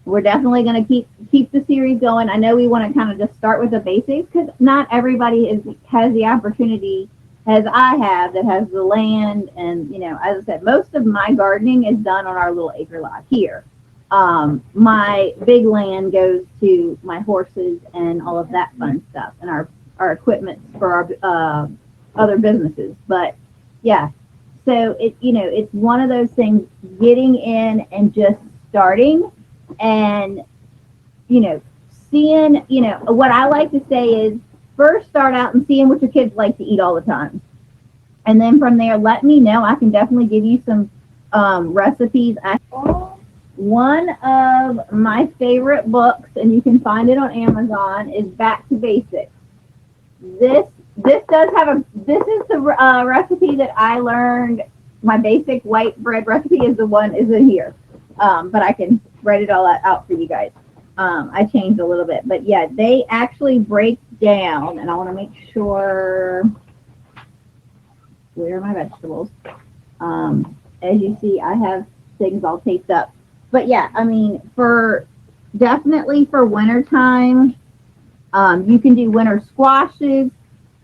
we're definitely going to keep the series going. I know we want to kind of just start with the basics because not everybody has the opportunity as I have that has the land. And, you know, as I said, most of my gardening is done on our little acre lot here. My big land goes to my horses and all of that fun stuff and our equipment for our other businesses. But yeah, so it's one of those things, getting in and just starting and, seeing, what I like to say is first start out and seeing what your kids like to eat all the time. And then from there, let me know. I can definitely give you some recipes. One of my favorite books, and you can find it on Amazon, is Back to Basics. This is the recipe that I learned. My basic white bread recipe is in here, but I can write it all out for you guys. I changed a little bit, but yeah, they actually break down, and I want to make sure where are my vegetables. As you see, I have things all taped up. But yeah, I mean, definitely for winter time, you can do winter squashes.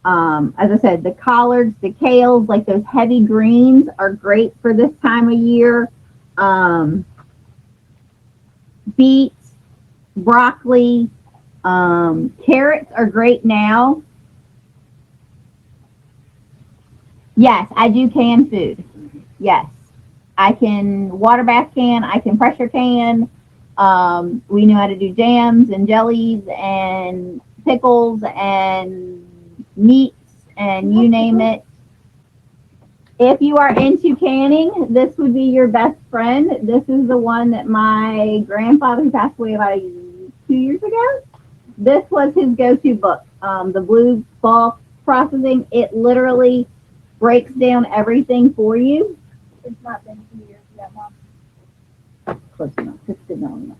As I said, the collards, the kales, like those heavy greens are great for this time of year. Beets, broccoli, carrots are great now. Yes, I do canned food. Yes. I can water bath can, I can pressure can. We know how to do jams and jellies and pickles and meats and you name it. If you are into canning, this would be your best friend. This is the one that my grandfather, who passed away about 2 years ago, this was his go-to book. The Blue Ball Processing. It literally breaks down everything for you. It's not been 2 years yet, Mom. Close enough. Just didn't know enough.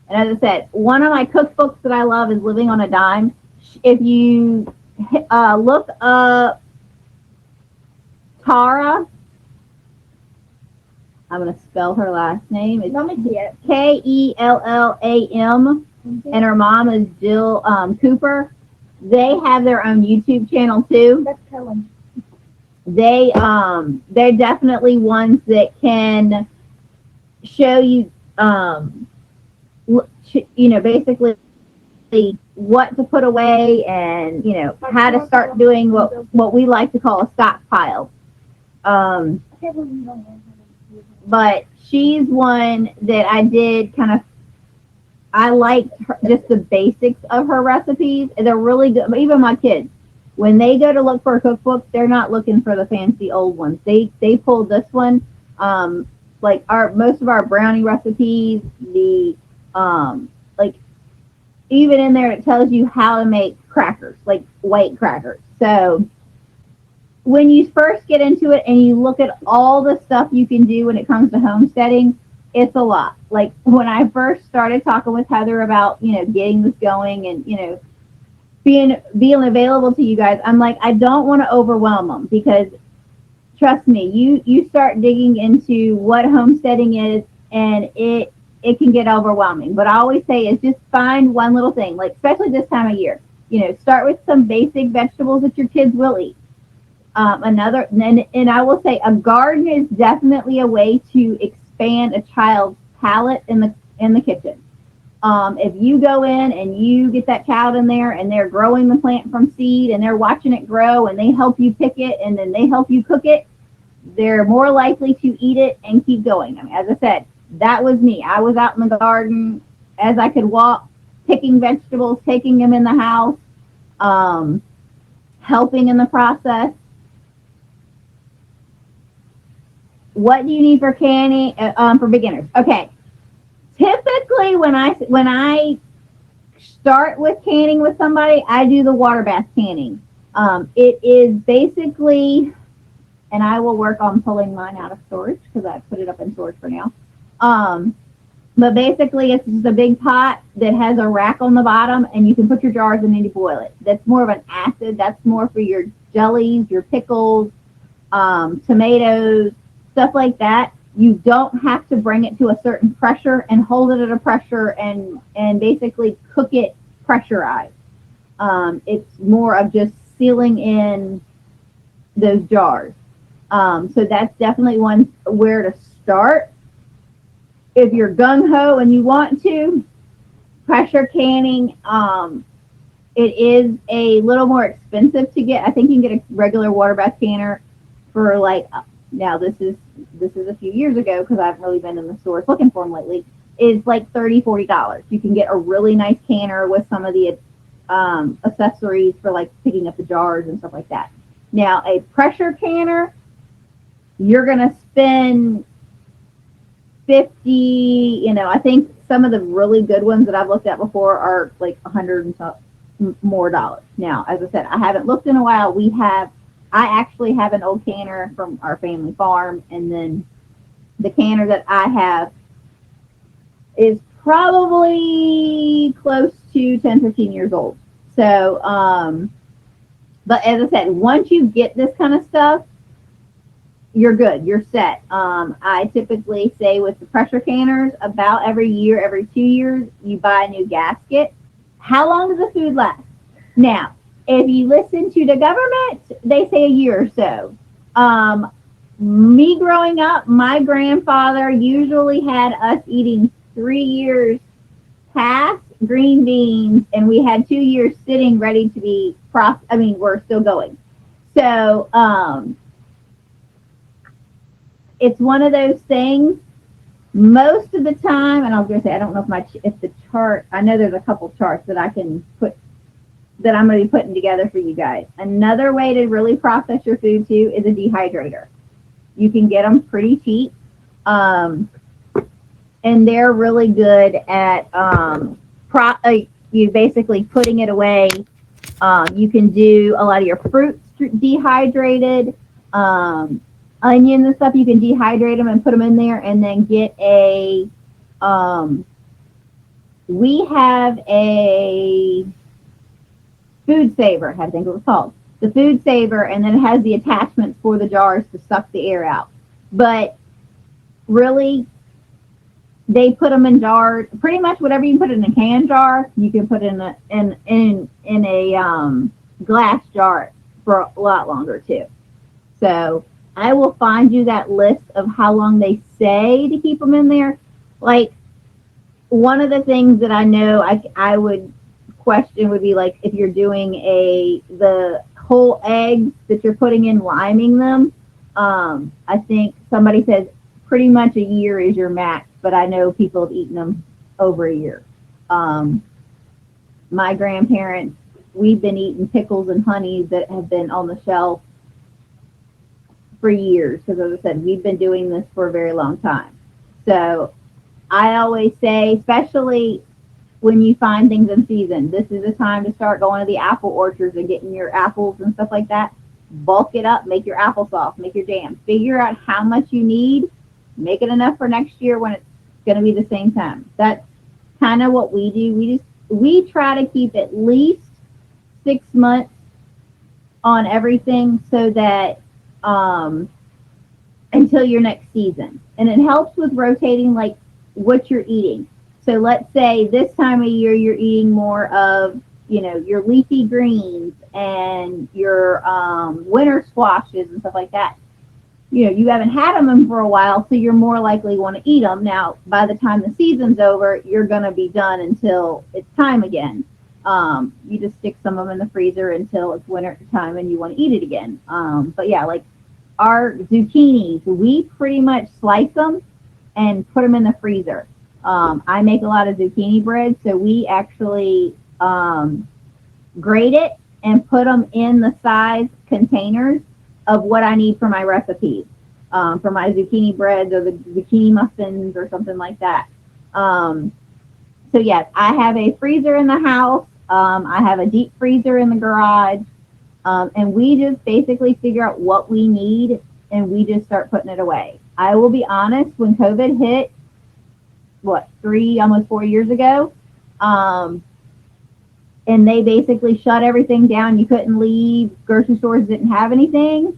And as I said, one of my cookbooks that I love is Living on a Dime. If you look up Tara, I'm going to spell her last name. It's Kellam, and her mom is Jill Cooper. They have their own YouTube channel too. That's Helen. They're definitely ones that can show you, basically what to put away and, how to start doing what we like to call a stockpile. But she's one that I did I liked just the basics of her recipes. They're really good. Even my kids, when they go to look for a cookbook, they're not looking for the fancy old ones. They pulled this one. Like most of our brownie recipes, even in there it tells you how to make crackers, like white crackers. So when you first get into it and you look at all the stuff you can do when it comes to homesteading, it's a lot. Like when I first started talking with Heather about, getting this going and, being available to you guys, I'm like, I don't want to overwhelm them because trust me, you start digging into what homesteading is and it can get overwhelming. But I always say is just find one little thing, like especially this time of year, start with some basic vegetables that your kids will eat. And I will say a garden is definitely a way to expand a child's palate in the kitchen. If you go in and you get that child in there and they're growing the plant from seed and they're watching it grow and they help you pick it and then they help you cook it, they're more likely to eat it and keep going. I mean, as I said, that was me. I was out in the garden as I could walk, picking vegetables, taking them in the house, helping in the process. What do you need for canning for beginners? Okay. Typically, when I start with canning with somebody, I do the water bath canning. It is basically, and I will work on pulling mine out of storage because I put it up in storage for now. But basically, it's just a big pot that has a rack on the bottom, and you can put your jars in and you boil it. That's more of an acid. That's more for your jellies, your pickles, tomatoes, stuff like that. You don't have to bring it to a certain pressure and hold it at a pressure and basically cook it pressurized. It's more of just sealing in those jars. So that's definitely one where to start. If you're gung ho and you want to, pressure canning, it is a little more expensive to get. I think you can get a regular water bath canner for like, now this is a few years ago because I haven't really been in the stores looking for them lately. Is like $30-$40. You can get a really nice canner with some of the accessories for like picking up the jars and stuff like that. Now a pressure canner, you're gonna spend 50. I think some of the really good ones that I've looked at before are like 100 and some more dollars. Now, as I said, I haven't looked in a while. I actually have an old canner from our family farm, and then the canner that I have is probably close to 10-15 years old. So, but as I said, once you get this kind of stuff, you're good. You're set. I typically say with the pressure canners, about every year, every 2 years, you buy a new gasket. How long does the food last? Now, if you listen to the government, they say a year or so. Me growing up, my grandfather usually had us eating 3 years past green beans, and we had 2 years sitting ready to be we're still going. So, it's one of those things. Most of the time, and I was going to say, I don't know if the chart, I know there's a couple charts that I can put, that I'm going to be putting together for you guys. Another way to really process your food too is a dehydrator. You can get them pretty cheap. And they're really good at you basically putting it away. You can do a lot of your fruits dehydrated. Onions and stuff, you can dehydrate them and put them in there, and then get we have a food saver, I had to think of what it was called. The food saver, and then it has the attachments for the jars to suck the air out. But really, they put them in jars. Pretty much whatever you put in a can jar, you can put in a glass jar for a lot longer too. So I will find you that list of how long they say to keep them in there. Like, one of the things that I know I would question would be like if you're doing the whole eggs that you're putting in, liming them. I think somebody says pretty much a year is your max, but I know people have eaten them over a year. My grandparents, we've been eating pickles and honeys that have been on the shelf for years, because as I said, we've been doing this for a very long time. So I always say, especially when you find things in season, this is the time to start going to the apple orchards and getting your apples and stuff like that. Bulk it up, make your applesauce, make your jam. Figure out how much you need, make it enough for next year when it's going to be the same time. That's kind of what we do. We try to keep at least 6 months on everything, so that until your next season. And it helps with rotating like what you're eating. So let's say this time of year you're eating more of, your leafy greens and your winter squashes and stuff like that. You haven't had them in for a while, so you're more likely to want to eat them. Now, by the time the season's over, you're going to be done until it's time again. You just stick some of them in the freezer until it's winter time and you want to eat it again. But yeah, like our zucchinis, we pretty much slice them and put them in the freezer. I make a lot of zucchini bread, so we actually grate it and put them in the size containers of what I need for my recipes, for my zucchini breads or the zucchini muffins or something like that. So yes, I have a freezer in the house. I have a deep freezer in the garage. And we just basically figure out what we need, and we just start putting it away. I will be honest, when COVID hit, almost 4 years ago, and they basically shut everything down. You couldn't leave. Grocery stores didn't have anything.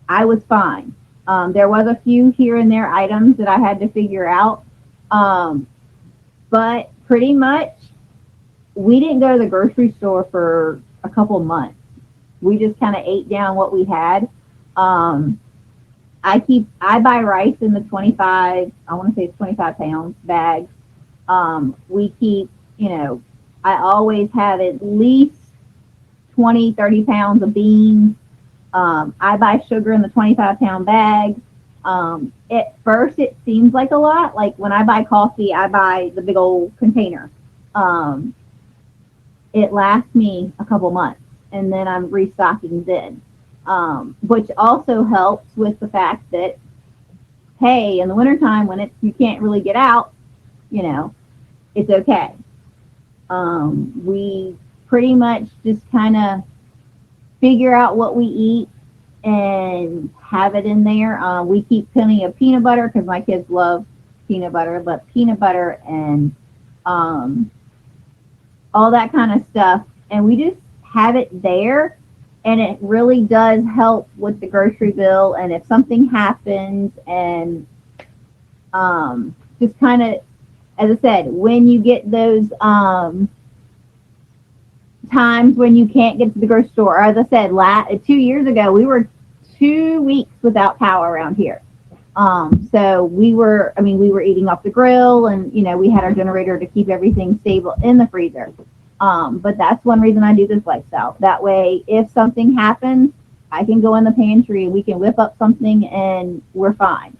I was fine. There was a few here and there items that I had to figure out. Um, but pretty much we didn't go to the grocery store for a couple months. We just kind of ate down what we had. Um, I buy rice in the 25, I want to say it's 25 pounds bags. We keep, I always have at least 20, 30 pounds of beans. I buy sugar in the 25-pound bag. At first, it seems like a lot. Like when I buy coffee, I buy the big old container. Um, it lasts me a couple months, and then I'm restocking then. Which also helps with the fact that, hey, in the wintertime when you can't really get out, you know, it's okay. We pretty much just kind of figure out what we eat and have it in there. We keep plenty of peanut butter because my kids love peanut butter, but peanut butter and um, all that kind of stuff. And we just have it there. And it really does help with the grocery bill. And if something happens, and just kind of, as I said, when you get those times when you can't get to the grocery store, or as I said, 2 years ago, we were 2 weeks without power around here. So we were eating off the grill, and we had our generator to keep everything stable in the freezer. But that's one reason I do this lifestyle. That way, if something happens, I can go in the pantry, we can whip up something, and we're fine.